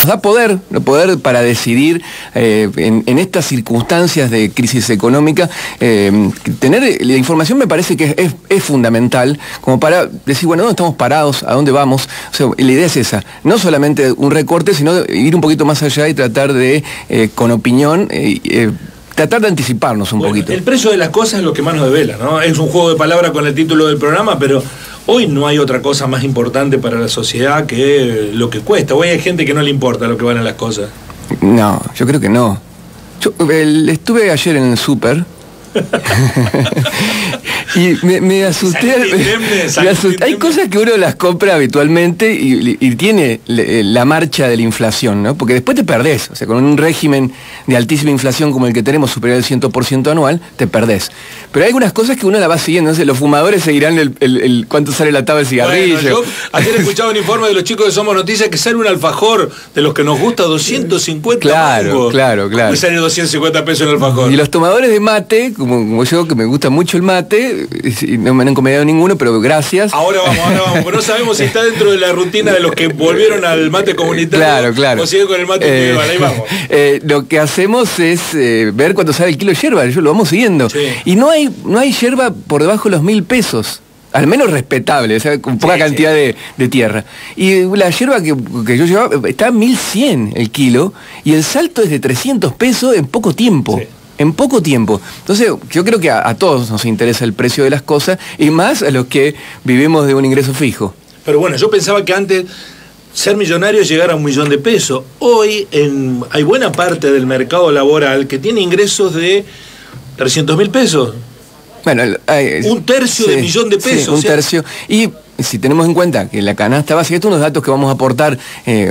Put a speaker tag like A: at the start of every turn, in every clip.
A: da poder para decidir en estas circunstancias de crisis económica. Tener la información me parece que es fundamental como para decir, bueno, ¿dónde estamos parados? ¿A dónde vamos? O sea, la idea es esa, no solamente un recorte, sino ir un poquito más allá y tratar de, con opinión, tratar de anticiparnos un poquito.
B: El precio de las cosas es lo que más nos devela, ¿no? Es un juego de palabras con el título del programa, pero hoy no hay otra cosa más importante para la sociedad que lo que cuesta. Hoy hay gente que no le importa lo que valen las cosas.
A: No, yo creo que no. Yo estuve ayer en el súper y me asusté. Hay cosas que uno las compra habitualmente y tiene la marcha de la inflación, ¿no? Porque después te perdés. O sea, con un régimen de altísima inflación como el que tenemos, superior al 100% anual, te perdés. Pero hay algunas cosas que uno la va siguiendo. No sé, los fumadores seguirán cuánto sale la taba del cigarrillo.
B: Bueno, yo ayer escuchaba un informe de los chicos de Somos Noticias que sale un alfajor de los que nos gusta 250
A: Claro.
B: ¿Cómo sale 250 pesos el alfajor?
A: Y los tomadores de mate, como yo, que me gusta mucho el mate, no me han encomendado ninguno, pero gracias.
B: Ahora vamos, pero no sabemos si está dentro de la rutina de los que volvieron al mate comunitario.
A: Claro.
B: O siguen con el mate individual, ahí vamos.
A: Lo que hacemos es ver cuánto sale el kilo de yerba, yo lo vamos siguiendo. Sí. Y no hay yerba por debajo de los 1.000 pesos. Al menos respetable, o sea, con poca cantidad de tierra. Y la yerba que yo llevaba está a 1.100 el kilo, y el salto es de 300 pesos en poco tiempo. Sí. En poco tiempo. Entonces, yo creo que a todos nos interesa el precio de las cosas, y más a los que vivimos de un ingreso fijo.
B: Pero bueno, yo pensaba que antes ser millonario es llegar a 1 millón de pesos. Hoy hay buena parte del mercado laboral que tiene ingresos de 300.000 pesos.
A: Bueno,
B: un tercio de millón de pesos.
A: Sí, un tercio. Y si tenemos en cuenta que la canasta básica, estos son los datos que vamos a aportar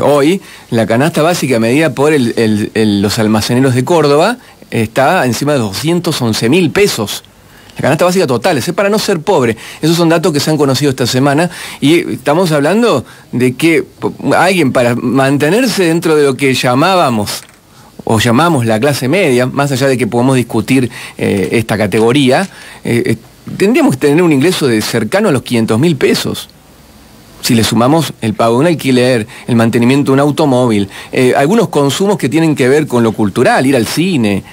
A: hoy, la canasta básica medida por los almaceneros de Córdoba está encima de 211.000 pesos. La canasta básica total, es para no ser pobre. Esos son datos que se han conocido esta semana, y estamos hablando de que alguien, para mantenerse dentro de lo que llamamos la clase media, más allá de que podamos discutir esta categoría, tendríamos que tener un ingreso de cercano a los 500.000 pesos. Si le sumamos el pago de un alquiler, el mantenimiento de un automóvil, algunos consumos que tienen que ver con lo cultural, ir al cine,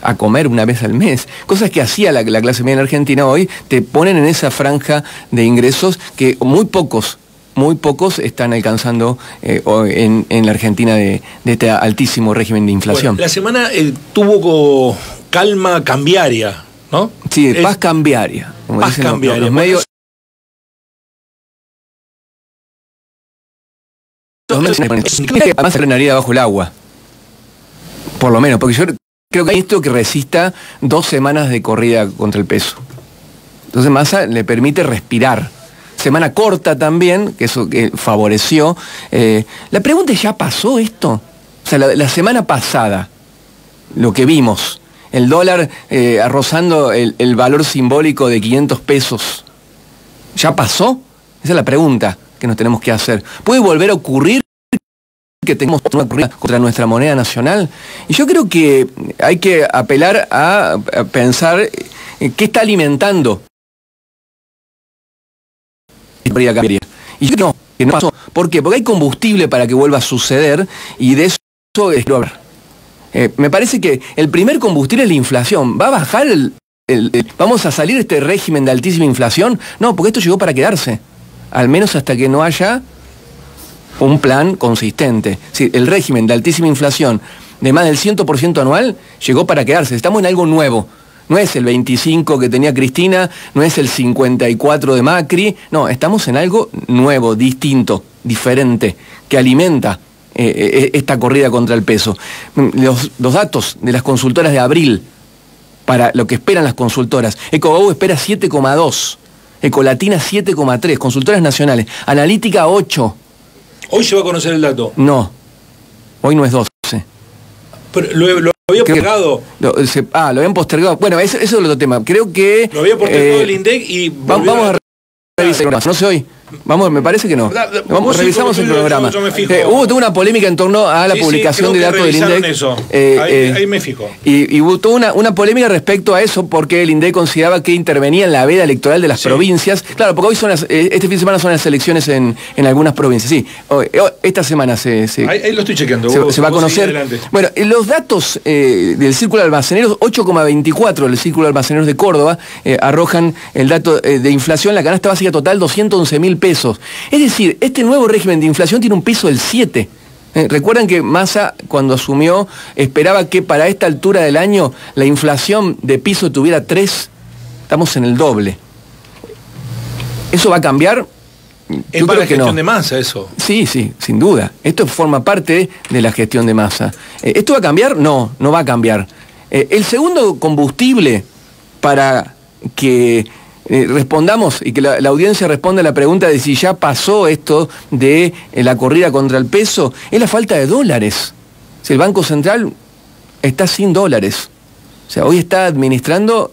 A: a comer una vez al mes, cosas que hacía la clase media en Argentina, hoy te ponen en esa franja de ingresos que muy pocos están alcanzando en la Argentina de este altísimo régimen de inflación.
B: Bueno, la semana tuvo calma cambiaria, ¿no?
A: Sí, paz cambiaria.
B: Paz cambiaria.
A: Los medios... Además se frenaría bajo el agua. Por lo menos, porque yo creo que hay esto que resista 2 semanas de corrida contra el peso. Entonces Massa le permite respirar. Semana corta también, que eso favoreció. La pregunta es, ¿ya pasó esto? O sea, la semana pasada, lo que vimos, el dólar rozando el valor simbólico de 500 pesos, ¿ya pasó? Esa es la pregunta que nos tenemos que hacer. ¿Puede volver a ocurrir que tengamos una corrida contra nuestra moneda nacional? Y yo creo que hay que apelar a pensar qué está alimentando. Y yo creo que no pasó. ¿Por qué? Porque hay combustible para que vuelva a suceder, y de eso es lo hablar. Me parece que el primer combustible es la inflación. ¿Va a bajar vamos a salir de este régimen de altísima inflación? No, porque esto llegó para quedarse. Al menos hasta que no haya un plan consistente. Sí, el régimen de altísima inflación de más del 100% anual llegó para quedarse. Estamos en algo nuevo. No es el 25 que tenía Cristina, no es el 54 de Macri, no, estamos en algo nuevo, distinto, diferente, que alimenta esta corrida contra el peso. Los datos de las consultoras de abril, para lo que esperan las consultoras: Ecobau espera 7,2, Ecolatina 7,3, consultoras nacionales, Analítica 8.
B: ¿Hoy se va a conocer el dato?
A: No, hoy no es 12.
B: Pero lo había postergado.
A: Lo habían postergado. Bueno, eso es otro tema. Creo que...
B: Lo había postergado el INDEC y...
A: Vamos a revisar. No sé hoy. Vamos, me parece que no. Vamos, revisamos el programa.
B: Yo me fijo.
A: Hubo toda una polémica en torno a la publicación de datos del INDEC.
B: Eso. Ahí me fijo.
A: Y hubo toda una polémica respecto a eso, porque el INDEC consideraba que intervenía en la veda electoral de las provincias. Claro, porque hoy son este fin de semana son las elecciones en algunas provincias. Sí, esta semana
B: ahí lo estoy chequeando.
A: Se va a conocer. Bueno, los datos del Círculo de Almaceneros, 8,24 del Círculo de Almaceneros de Córdoba, arrojan el dato de inflación. La canasta básica total, 211.000 pesos. Es decir, este nuevo régimen de inflación tiene un piso del 7. Recuerdan que Massa, cuando asumió, esperaba que para esta altura del año la inflación de piso tuviera 3. Estamos en el doble. ¿Eso va a cambiar?
B: Es para la gestión de Massa eso.
A: Sí, sin duda. Esto forma parte de la gestión de Massa. ¿Esto va a cambiar? No va a cambiar. El segundo combustible para que respondamos y que la audiencia responda a la pregunta de si ya pasó esto de la corrida contra el peso, es la falta de dólares. Si el Banco Central está sin dólares, o sea, hoy está administrando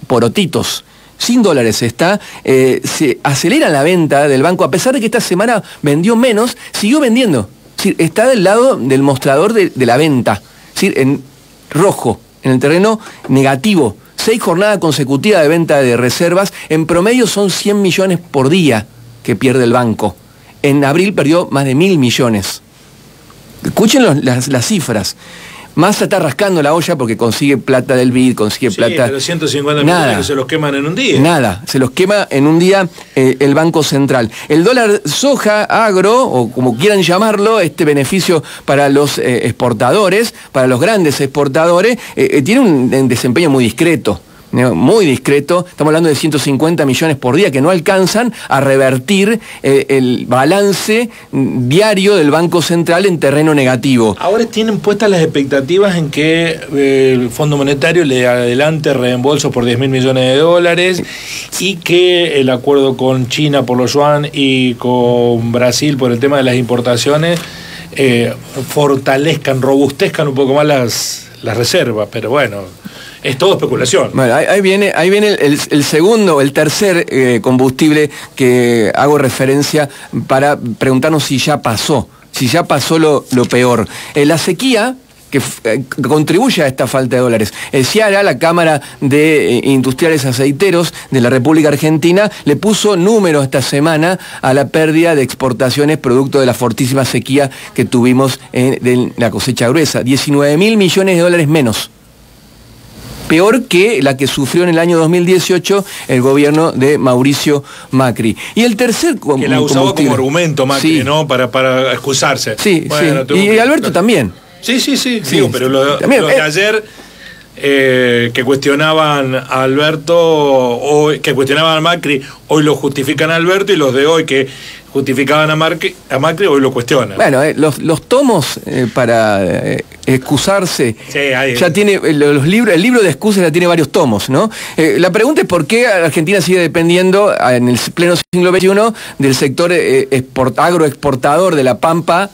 A: porotitos, sin dólares está, se acelera la venta del banco, a pesar de que esta semana vendió menos, siguió vendiendo. Es decir, está del lado del mostrador de la venta, es decir, en rojo, en el terreno negativo. 6 jornadas consecutivas de venta de reservas, en promedio son 100 millones por día que pierde el banco. En abril perdió más de 1.000 millones. Escuchen las cifras. Massa está rascando la olla porque consigue plata del BID, consigue plata...
B: pero 150 millones que se los queman en un día.
A: Nada, se los quema en un día el Banco Central. El dólar soja agro, o como quieran llamarlo, este beneficio para los exportadores, para los grandes exportadores, tiene un desempeño muy discreto. Muy discreto, estamos hablando de 150 millones por día que no alcanzan a revertir el balance diario del Banco Central en terreno negativo.
B: Ahora tienen puestas las expectativas en que el Fondo Monetario le adelante reembolsos por 10.000 millones de dólares y que el acuerdo con China por los yuan y con Brasil por el tema de las importaciones fortalezcan, robustezcan un poco más las reservas, pero bueno... Es todo especulación.
A: Bueno, ahí viene el segundo, el tercer combustible que hago referencia para preguntarnos si ya pasó lo peor. La sequía que contribuye a esta falta de dólares. El CIARA, la Cámara de Industriales Aceiteros de la República Argentina, le puso números esta semana a la pérdida de exportaciones producto de la fortísima sequía que tuvimos de la cosecha gruesa. 19.000 millones de dólares menos. Peor que la que sufrió en el año 2018 el gobierno de Mauricio Macri. Y el tercer
B: que la usaba como argumento Macri, sí, ¿no? Para excusarse.
A: Sí, bueno, sí. Y Alberto también.
B: Sí. Digo, pero lo de ayer que cuestionaban a Alberto, hoy, que cuestionaban a Macri, hoy lo justifican a Alberto, y los de hoy que justificaban a Macri hoy lo cuestionan.
A: Bueno, los tomos para excusarse,
B: sí,
A: ya tiene el libro de excusas ya tiene varios tomos, ¿no? La pregunta es por qué Argentina sigue dependiendo en el pleno siglo XXI del sector agroexportador de la Pampa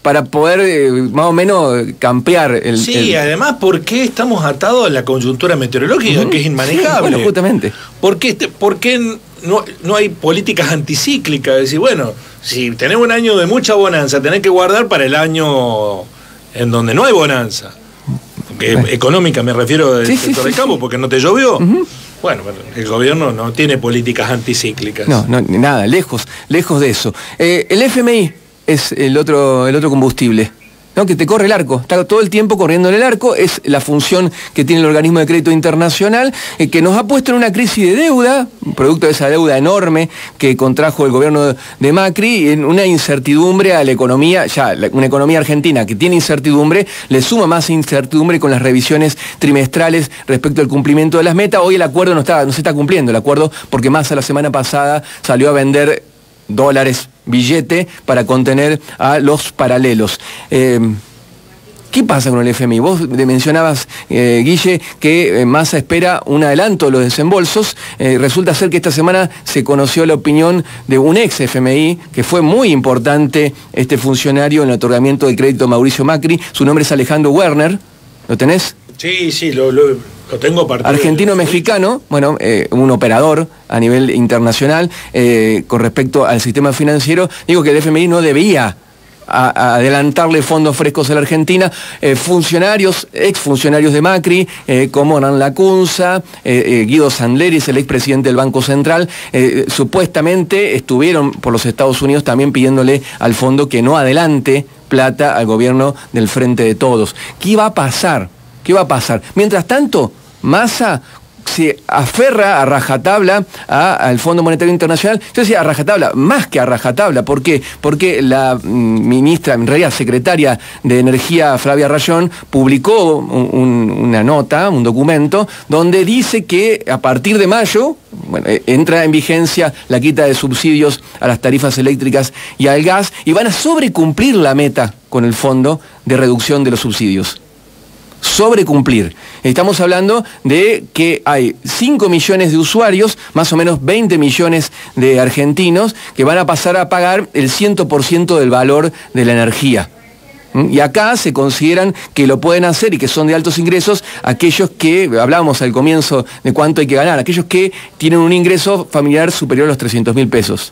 A: para poder más o menos campear el...
B: Sí, además, ¿por qué estamos atados a la coyuntura meteorológica, que es inmanejable?
A: Sí, bueno, justamente.
B: ¿Por qué no hay políticas anticíclicas? Es decir, bueno, si tenés un año de mucha bonanza, tenés que guardar para el año en donde no hay bonanza. Porque económica me refiero del sector del campo, porque no te llovió. Bueno, el gobierno no tiene políticas anticíclicas.
A: No, nada, lejos de eso. El FMI es el otro combustible, ¿no? Que te corre el arco, está todo el tiempo corriendo en el arco, es la función que tiene el organismo de crédito internacional, que nos ha puesto en una crisis de deuda, producto de esa deuda enorme que contrajo el gobierno de Macri, en una incertidumbre a la economía, una economía argentina que tiene incertidumbre, le suma más incertidumbre con las revisiones trimestrales respecto al cumplimiento de las metas. Hoy el acuerdo no se está cumpliendo, el acuerdo, porque Massa la semana pasada salió a vender dólares, billete, para contener a los paralelos. ¿Qué pasa con el FMI? Vos mencionabas, Guille, que Massa espera un adelanto de los desembolsos. Resulta ser que esta semana se conoció la opinión de un ex FMI, que fue muy importante este funcionario en el otorgamiento del crédito a Mauricio Macri. Su nombre es Alejandro Werner. ¿Lo tenés?
B: Sí, Lo tengo
A: argentino-mexicano, bueno, un operador a nivel internacional con respecto al sistema financiero, digo que el FMI no debía adelantarle fondos frescos a la Argentina. Funcionarios, exfuncionarios de Macri, como Hernán Lacunza, Guido Sandleris, el expresidente del Banco Central, supuestamente estuvieron por los Estados Unidos también pidiéndole al fondo que no adelante plata al gobierno del Frente de Todos. ¿Qué va a pasar? ¿Qué va a pasar? Mientras tanto, Massa se aferra a rajatabla al Fondo Monetario Internacional. Yo decía a rajatabla, más que a rajatabla. ¿Por qué? Porque la ministra, en realidad secretaria de Energía, Flavia Rayón, publicó una nota, un documento, donde dice que a partir de mayo, bueno, entra en vigencia la quita de subsidios a las tarifas eléctricas y al gas, y van a sobrecumplir la meta con el fondo de reducción de los subsidios. Sobrecumplir. Estamos hablando de que hay 5 millones de usuarios, más o menos 20 millones de argentinos, que van a pasar a pagar el 100% del valor de la energía. Y acá se consideran que lo pueden hacer y que son de altos ingresos aquellos que, hablábamos al comienzo de cuánto hay que ganar, aquellos que tienen un ingreso familiar superior a los 300.000 pesos.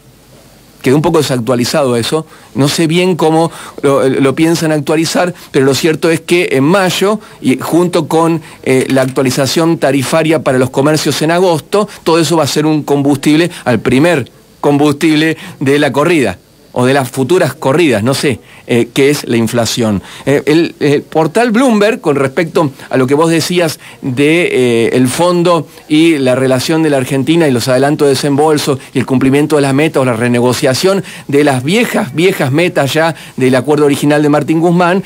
A: Quedó un poco desactualizado eso, no sé bien cómo lo piensan actualizar, pero lo cierto es que en mayo, y junto con la actualización tarifaria para los comercios en agosto, todo eso va a ser un combustible al primer combustible de la corrida, o de las futuras corridas, no sé qué es la inflación. El portal Bloomberg, con respecto a lo que vos decías de el fondo y la relación de la Argentina y los adelantos de desembolso y el cumplimiento de las metas o la renegociación de las viejas metas ya del acuerdo original de Martín Guzmán,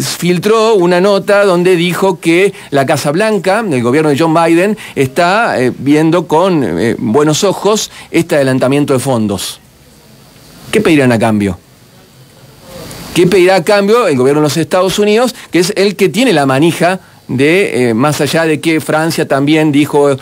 A: filtró una nota donde dijo que la Casa Blanca, el gobierno de John Biden, está viendo con buenos ojos este adelantamiento de fondos. ¿Qué pedirán a cambio? ¿Qué pedirá a cambio el gobierno de los Estados Unidos, que es el que tiene la manija de, más allá de que Francia también dijo,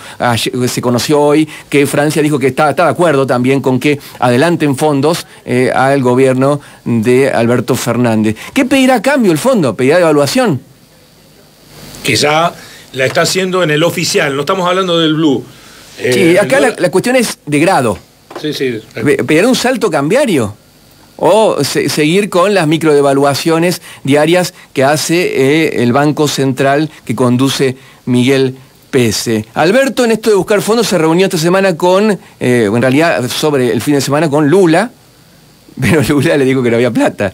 A: se conoció hoy, que Francia dijo que está de acuerdo también con que adelanten fondos al gobierno de Alberto Fernández? ¿Qué pedirá a cambio el fondo? ¿Pedirá devaluación?
B: Que ya la está haciendo en el oficial, no estamos hablando del Blue.
A: Sí, acá la cuestión es de grado.
B: Sí, sí.
A: ¿Pedirá un salto cambiario? ¿O seguir con las microdevaluaciones diarias que hace el Banco Central que conduce Miguel Pese? Alberto, en esto de buscar fondos, se reunió esta semana con, en realidad sobre el fin de semana, con Lula, pero Lula le dijo que no había plata.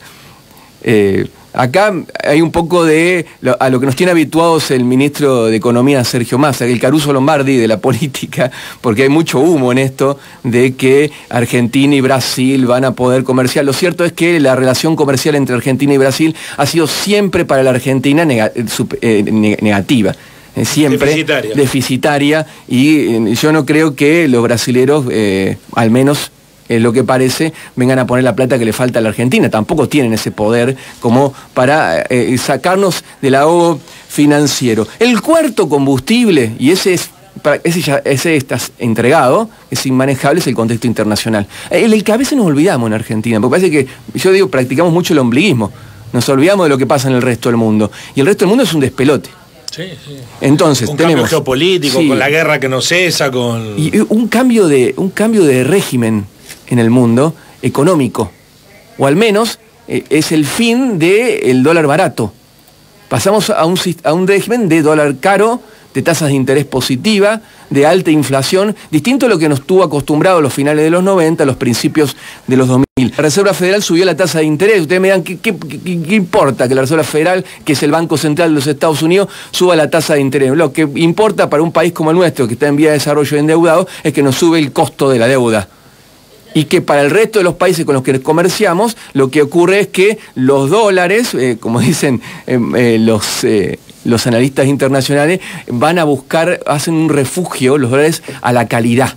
A: Acá hay un poco de a lo que nos tiene habituados el ministro de Economía, Sergio Massa, el Caruso Lombardi de la política, porque hay mucho humo en esto de que Argentina y Brasil van a poder comerciar. Lo cierto es que la relación comercial entre Argentina y Brasil ha sido siempre para la Argentina negativa. Siempre deficitaria, y yo no creo que los brasileros, al menos lo que parece, vengan a poner la plata que le falta a la Argentina. Tampoco tienen ese poder como para sacarnos del ahogo financiero. El cuarto combustible, y ese está entregado, es inmanejable, es el contexto internacional. El que a veces nos olvidamos en Argentina, porque parece que, yo digo, practicamos mucho el ombliguismo. Nos olvidamos de lo que pasa en el resto del mundo. Y el resto del mundo es un despelote.
B: Sí, sí.
A: Entonces,
B: un cambio geopolítico, sí, con la guerra que no cesa, con...
A: Y un cambio de régimen en el mundo económico, o al menos es el fin del dólar barato. Pasamos a un régimen de dólar caro, de tasas de interés positiva, de alta inflación, distinto a lo que nos tuvo acostumbrado a los finales de los 90, a los principios de los 2000. La Reserva Federal subió la tasa de interés. Ustedes me dirán, ¿qué importa que la Reserva Federal, que es el Banco Central de los Estados Unidos, suba la tasa de interés? Lo que importa para un país como el nuestro, que está en vía de desarrollo y endeudado, es que nos sube el costo de la deuda. Y que para el resto de los países con los que comerciamos, lo que ocurre es que los dólares, como dicen los analistas internacionales, van a buscar, hacen un refugio, los dólares, a la calidad.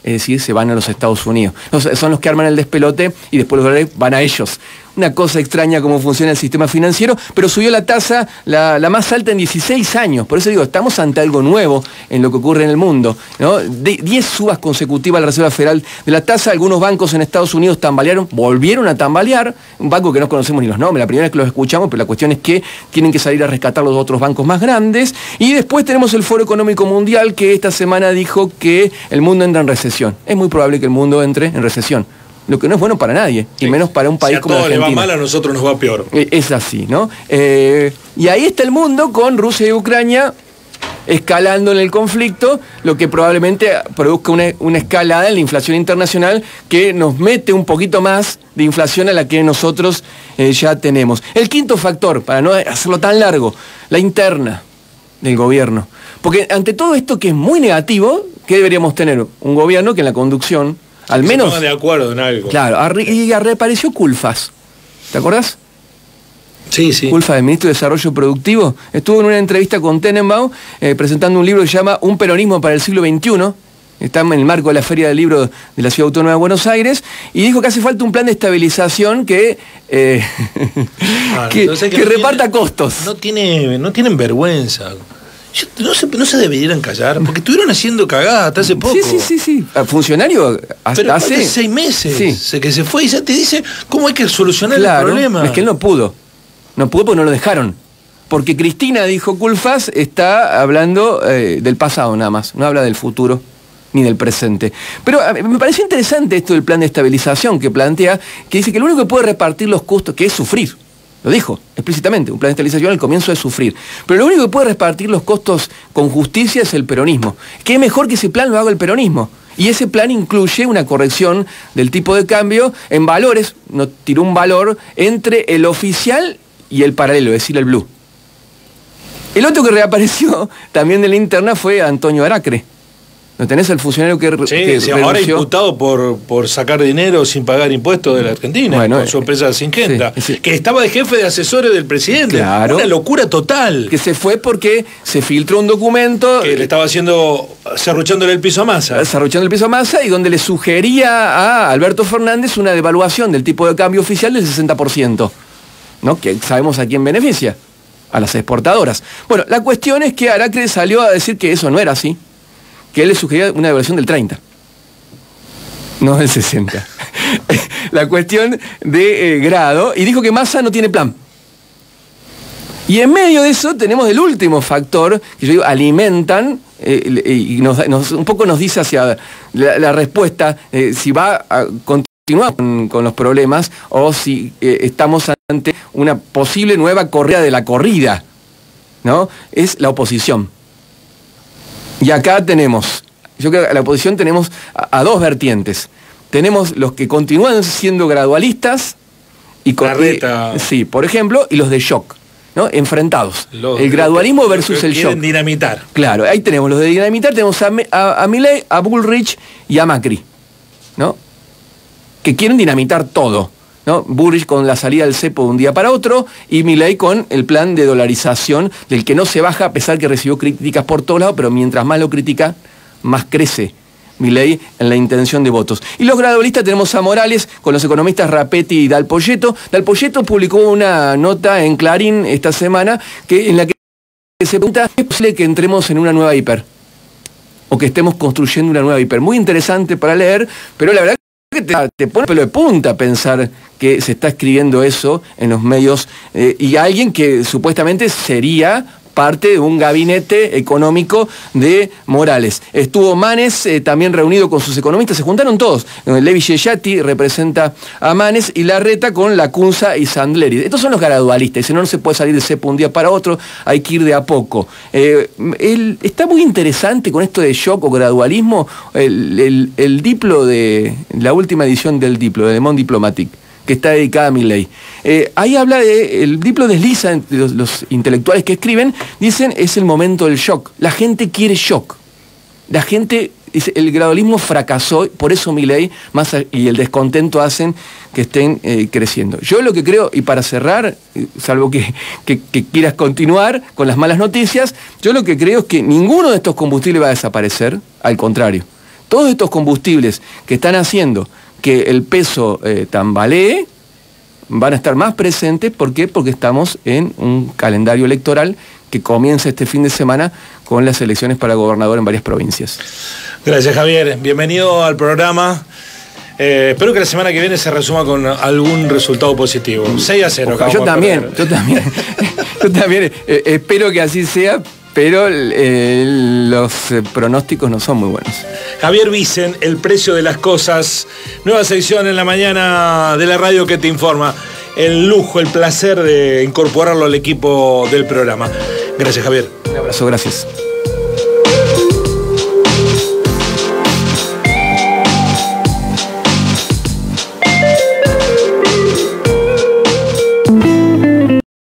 A: Es decir, se van a los Estados Unidos. Son los que arman el despelote y después los dólares van a ellos. una cosa extraña cómo funciona el sistema financiero, pero subió la tasa, la más alta en 16 años. Por eso digo, estamos ante algo nuevo en lo que ocurre en el mundo, ¿no? 10 subas consecutivas a la Reserva Federal de la tasa. Algunos bancos en Estados Unidos tambalearon, volvieron a tambalear. Un banco que no conocemos ni los nombres, la primera vez que los escuchamos, pero la cuestión es que tienen que salir a rescatar los otros bancos más grandes. Y después tenemos el Foro Económico Mundial, que esta semana dijo que el mundo entra en recesión. Es muy probable que el mundo entre en recesión, lo que no es bueno para nadie, y menos para un país como Argentina.
B: Si a todo le va mal, a nosotros nos va peor.
A: Es así, ¿no? Y ahí está el mundo con Rusia y Ucrania escalando en el conflicto, lo que probablemente produzca una escalada en la inflación internacional que nos mete un poquito más de inflación a la que nosotros ya tenemos. El quinto factor, para no hacerlo tan largo, la interna del gobierno. Porque ante todo esto que es muy negativo, ¿qué deberíamos tener? Un gobierno que en la conducción, al menos...
B: Se pongan de acuerdo en algo.
A: Claro, y reapareció Culfas. ¿Te acordás?
B: Sí, sí.
A: Culfas, el ministro de Desarrollo Productivo, estuvo en una entrevista con Tenenbaum presentando un libro que se llama Un peronismo para el siglo XXI. Está en el marco de la Feria del Libro de la Ciudad Autónoma de Buenos Aires, y dijo que hace falta un plan de estabilización que reparta costos.
B: No tienen vergüenza. No se deberían callar, porque estuvieron haciendo cagadas hasta hace poco.
A: Sí. Funcionario
B: pero
A: hace
B: 6 meses que se fue y ya te dice cómo hay que solucionar el problema.
A: Es que él no pudo. No pudo porque no lo dejaron. Porque Cristina, dijo Culfas, está hablando del pasado nada más, no habla del futuro ni del presente. Pero me pareció interesante esto del plan de estabilización que plantea, que dice que lo único que puede repartir los costos, que es sufrir, lo dijo explícitamente, un plan de estabilización al comienzo es sufrir, pero lo único que puede repartir los costos con justicia es el peronismo. Que es mejor que ese plan lo haga el peronismo. Y ese plan incluye una corrección del tipo de cambio en valores, no tiró un valor entre el oficial y el paralelo, es decir, el blue. El otro que reapareció también de la interna fue Antonio Aracre. ¿No tenés el funcionario que
B: ahora imputado por sacar dinero sin pagar impuestos de la Argentina, con su empresa Syngenta, que estaba de jefe de asesores del presidente?
A: Claro.
B: Una locura total.
A: Que se fue porque se filtró un documento...
B: Que le estaba serruchándole el piso a Massa.
A: Serruchando el piso a Massa, y donde le sugería a Alberto Fernández una devaluación del tipo de cambio oficial del 60%, ¿no? Que sabemos a quién beneficia, a las exportadoras. Bueno, la cuestión es que Aracre salió a decir que eso no era así, que él le sugería una devaluación del 30, no del 60. La cuestión de grado, y dijo que Massa no tiene plan. Y en medio de eso tenemos el último factor, que yo digo, alimentan, y un poco nos dice hacia la respuesta, si va a continuar con los problemas, o si estamos ante una posible nueva corrida de la corrida, ¿no? Es la oposición. Y acá tenemos, yo creo que a la oposición tenemos a dos vertientes. Tenemos los que continúan siendo gradualistas y con sí, por ejemplo, y los de shock, ¿no? Enfrentados. El gradualismo versus el shock.
B: Dinamitar.
A: Claro, ahí tenemos los de dinamitar, tenemos a Milei, a Bullrich y a Macri, ¿no? Que quieren dinamitar todo, ¿no? Bullrich con la salida del cepo de un día para otro, y Milei con el plan de dolarización, del que no se baja a pesar que recibió críticas por todos lados, pero mientras más lo critica, más crece Milei en la intención de votos. Y los gradualistas tenemos a Morales con los economistas Rapetti y Dal Poyetto. Dal Poyetto publicó una nota en Clarín esta semana en la que se pregunta: ¿es posible que entremos en una nueva hiper? O que estemos construyendo una nueva hiper. Muy interesante para leer, pero la verdad que te pone pelo de punta pensar que se está escribiendo eso en los medios, y alguien que supuestamente sería parte de un gabinete económico de Morales. Estuvo Manes también reunido con sus economistas, se juntaron todos. Levi Yeyati representa a Manes y Larreta con Lacunza y Sandleri. Estos son los gradualistas, dicen, no se puede salir de cepo un día para otro, hay que ir de a poco. Está muy interesante con esto de shock o gradualismo, el diplo de la última edición del diplo, de Le Monde Diplomatique, que está dedicada a Milei. Ahí habla el diplo desliza entre los intelectuales que escriben, dicen, es el momento del shock. La gente quiere shock. La gente, dice, el gradualismo fracasó, por eso Milei y el descontento hacen que estén creciendo. Yo lo que creo, y para cerrar, salvo que quieras continuar con las malas noticias, yo lo que creo es que ninguno de estos combustibles va a desaparecer, al contrario. Todos estos combustibles que están haciendo que el peso tambalee, van a estar más presentes. ¿Por qué? Porque estamos en un calendario electoral que comienza este fin de semana con las elecciones para gobernador en varias provincias.
B: Gracias, Javier. Bienvenido al programa. Espero que la semana que viene se resuma con algún resultado positivo. 6-0.
A: Yo también espero que así sea, pero los pronósticos no son muy buenos.
B: Javier Vicen, El precio de las cosas. Nueva sección en la mañana de la radio que te informa. El lujo, el placer de incorporarlo al equipo del programa. Gracias, Javier.
A: Un abrazo, gracias.